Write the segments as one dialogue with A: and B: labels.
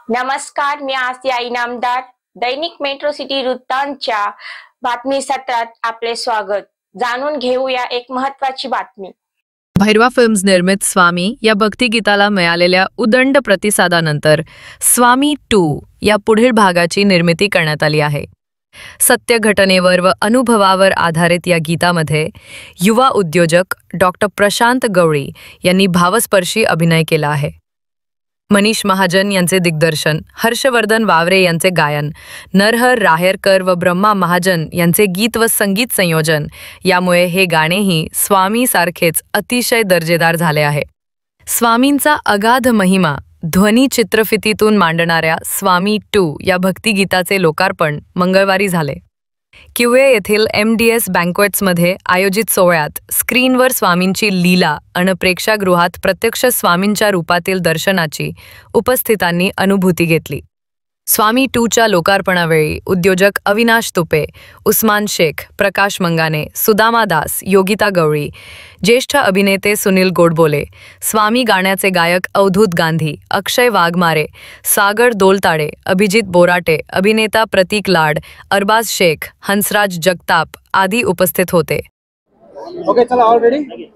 A: नमस्कार, मी आसिया इनामदार. दैनिक metro city वृत्तांतच्या बातमी सत्रात आपले स्वागत. जाणून घेऊया एक महत्त्वाची बातमी.
B: भैरवा फिल्म्स निर्मित स्वामी या भक्तिगीताला मिळालेल्या उदंड प्रतिसादानंतर स्वामी 2 या पुढील भागाची निर्मिती करण्यात आली आहे. सत्य घटनेवर व अनुभवावर आधारित या गीतामध्ये युवा उद्योजक डॉक्टर प्रशांत गवळी यांनी भावस्पर्शी अभिनय केला आहे. मनीष महाजन यांचे दिग्दर्शन, हर्षवर्धन वावरे यांचे गायन, नरहर राहेरकर व ब्रह्मा महाजन यांचे गीत व संगीत संयोजन यामुळे हे गाणेही स्वामी सारखेच अतिशय दर्जेदार झाले आहे. स्वामींचा अगाध महिमा ध्वनी चित्रफितीतून मांडणाऱ्या स्वामी 2 या भक्तिगीताचे लोकार्पण मंगळवारी झाले. किवे येथील MDS बँक्वेट्समध्ये आयोजित सोहळ्यात स्क्रीनवर स्वामींची लीला आणि प्रेक्षागृहात प्रत्यक्ष स्वामींच्या रूपातील दर्शनाची उपस्थितांनी अनुभूती घेतली. स्वामी 2च्या लोकार्पणावेळी उद्योजक अविनाश तुपे, उस्मान शेख, प्रकाश मंगाने, सुदामा दास, योगिता गवळी, ज्येष्ठ अभिनेते सुनील गोडबोले, स्वामी गाण्याचे गायक अवधूत गांधी, अक्षय वाघमारे, सागर दोलताडे, अभिजित बोराटे, अभिनेता प्रतीक लाड, अरबाज शेख, हंसराज जगताप आदी उपस्थित होते.
C: ओके, चला ऑलरेडी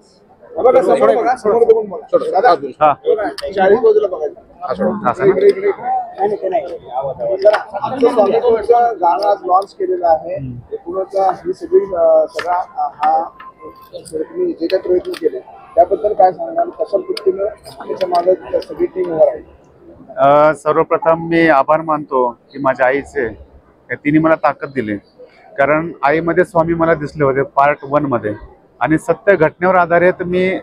C: लॉन्च केलेला आहे. तुम्ही जे काही प्रयत्न केले त्याबद्दल काय सांगणार? कशा पद्धतीने त्याच्या मागे सगळी टीम उभा आहे?
D: सर्वप्रथम मी आभार मानतो की माझ्या आईचे, तिने मला ताकद दिली. कारण आईमध्ये स्वामी मला दिसले होते पार्ट 1 मध्ये, आणि सत्य घटनेवर आधारित मी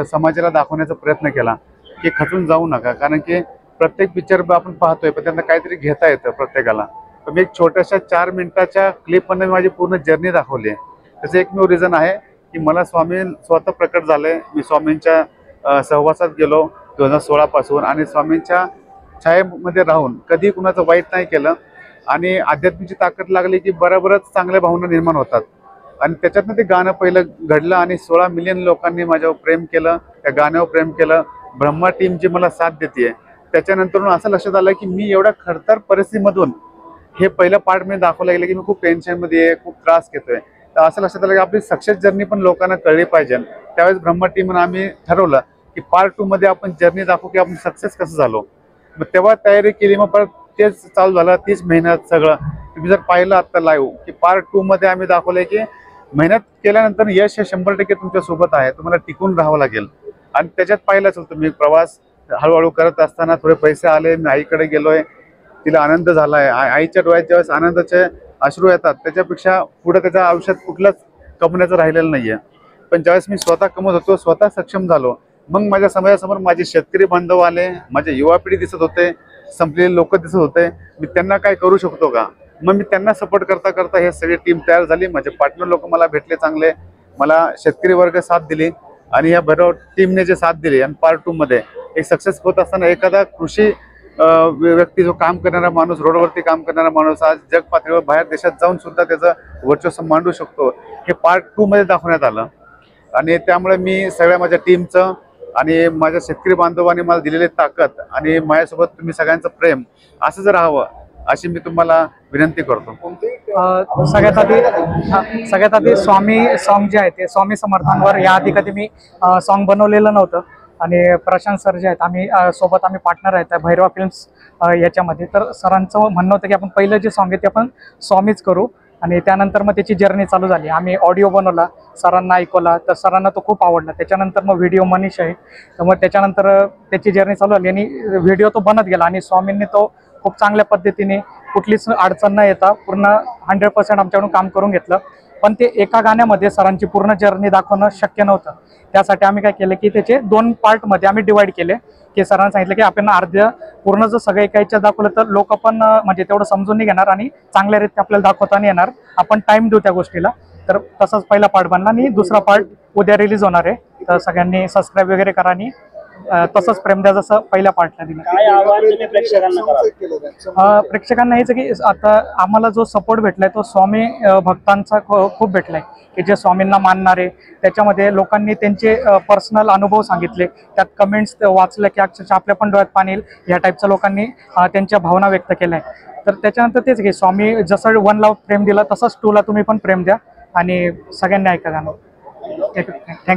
D: समाजाला दाखवण्याचा प्रयत्न केला की खचून जाऊ नका. कारण की प्रत्येक पिक्चर आपण पाहतोय पण त्यांना काहीतरी घेता येतं प्रत्येकाला. तर मी एक छोट्याशा 4 मिनिटाच्या क्लिपमध्ये माझी पूर्ण जर्नी दाखवली आहे. त्याचं एकमेव रिझन आहे की मला स्वामी स्वतः प्रकट झाले. मी स्वामींच्या सहवासात गेलो 2016 पासून, आणि स्वामींच्या छायेमध्ये राहून कधी कुणाचं वाईट नाही केलं. आणि अध्यात्माची ताकद लागली की बरोबरच चांगल्या भावना निर्माण होतात. आणि त्याच्यातनं ते गाणं पहिलं घडलं आणि 16 मिलियन लोकांनी माझ्यावर प्रेम केलं, त्या गाण्यावर प्रेम केलं. ब्रह्मा टीम जी मला साथ देते, त्याच्यानंतर असं लक्षात आलं की मी एवढ्या खडतर परिस्थितीमधून हे पहिलं पार्ट मी दाखवलं गेलं की मी खूप टेन्शनमध्ये आहे, खूप त्रास घेतोय. तर असं लक्षात आलं की आपली सक्सेस जर्नी पण लोकांना कळली पाहिजे. त्यावेळेस ब्रह्मा टीमनं आम्ही ठरवलं की पार्ट 2 मध्ये आपण जर्नी दाखवू की आपण सक्सेस कसं झालो. मग तेव्हा तयारी केली. मग परत तेच चालू झालं, 30 मेहनत सगळं. तुम्ही जर पाहिलं आता लाईव्ह की पार्ट 2 मध्ये आम्ही दाखवलंय की मेहनत केल्यानंतर यश हे 100% तुमच्या सोबत आहे. तुम्हाला टिकून राहावं लागेल. आणि त्याच्यात पाहिलं असेल तुम्ही, प्रवास हळूहळू करत असताना थोडे पैसे आले, मी आईकडे गेलोय, तिला आनंद झालाय. आईच्या डोळ्यात ज्यावेळेस आनंदाचे अश्रू येतात त्याच्यापेक्षा पुढे त्याच्या आयुष्यात कुठलंच कमवण्याचं राहिलेलं नाहीये. पण ज्यावेळेस मी स्वतः कमवत होतो, स्वतः सक्षम झालो, मग माझ्या समोरासमोर माझे शेतकरी बांधव आले, माझे युवा पिढी दिसत होते, संपलेले लोक दिसत होते. मी त्यांना काय करू शकतो का? मग मी त्यांना सपोर्ट करता करता हे सगळी टीम तयार झाली. माझे पार्टनर लोक मला भेटले चांगले, मला शेतकरी वर्ग साथ दिली, आणि या भैरव टीमने जे साथ दिली. आणि पार्ट 2 मध्ये एक सक्सेस होत असताना एखादा कृषी व्यक्ती, जो काम करणारा माणूस, रोडवरती काम करणारा माणूस आज जग पातळीवर बाहेर देशात जाऊन सुद्धा त्याचं वर्चस्व मांडू शकतो, हे पार्ट 2 मध्ये दाखवण्यात आलं. आणि त्यामुळे मी सगळ्या माझ्या टीमचं आणि माझ्या शेतकरी बांधवांनी मला दिलेली ताकद आणि माझ्यासोबत तुम्ही सगळ्यांचं प्रेम असं जर राहावं अशी मी तुम्हाला विनंती करतो.
C: सगळ्यात आधी स्वामी सॉन्ग जे आहे ते स्वामी समर्थांवर याआधी कधी मी सॉन्ग बनवलेलं नव्हतं. आणि प्रशांत सर जे आहेत, आम्ही पार्टनर आहेत भैरवा फिल्म्स याच्यामध्ये. तर सरांचं म्हणणं होतं की आपण पहिलं जे सॉन्ग आहे ते आपण स्वामीच करू. आणि त्यानंतर मग त्याची जर्नी चालू झाली. आम्ही ऑडिओ बनवला, सरांना ऐकवला, तर सरांना तो खूप आवडला. त्याच्यानंतर मग व्हिडिओ मनीष आहे, तर मग त्याच्यानंतर त्याची जर्नी चालू झाली आणि व्हिडिओ तो बनत गेला. आणि स्वामींनी तो खूप चांगल्या पद्धतीने कुठलीच अडचण न येता पूर्ण 100% आमच्याकडून काम करून घेतलं. पण ते एका गाण्यामध्ये सरांची पूर्ण जर्नी दाखवणं शक्य नव्हतं. त्यासाठी आम्ही काय केलं की त्याचे 2 पार्टमध्ये आम्ही डिवाइड केले. की सरांना सांगितलं की आपण अर्ध्या पूर्ण जर सगळं एकाच्या दाखवलं तर लोक पण म्हणजे तेवढं समजून नाही घेणार आणि चांगल्यारीत्या आपल्याला दाखवता नाही येणार. आपण टाइम देऊ त्या गोष्टीला. तर तसंच पहिला पार्ट बनला आणि दुसरा पार्ट उद्या रिलीज होणार आहे. तर सगळ्यांनी सबस्क्राईब वगैरे करा आणि तसंच प्रेम द्या जसं पहिल्या पार्टला दिलं.
E: काय आवाहन तुम्ही प्रेक्षकांना कराल?
C: प्रेक्षकांना हेच की आता आम्हाला जो सपोर्ट भेटलाय तो स्वामी भक्तांचा खूप भेटलाय की जे स्वामींना मानणारे, त्याच्यामध्ये लोकांनी त्यांचे पर्सनल अनुभव सांगितले, त्यात कमेंट्स वाचल्या की अक्षरशः आपल्या पण डोळ्यात पाणी येईल ह्या टाईपच्या लोकांनी त्यांच्या भावना व्यक्त केल्या आहे. तर त्याच्यानंतर तेच की स्वामी जसं 1 ला प्रेम दिला तसंच 2 ला तुम्ही पण प्रेम द्या आणि सगळ्यांनी ऐका गाणं. थँक्यू.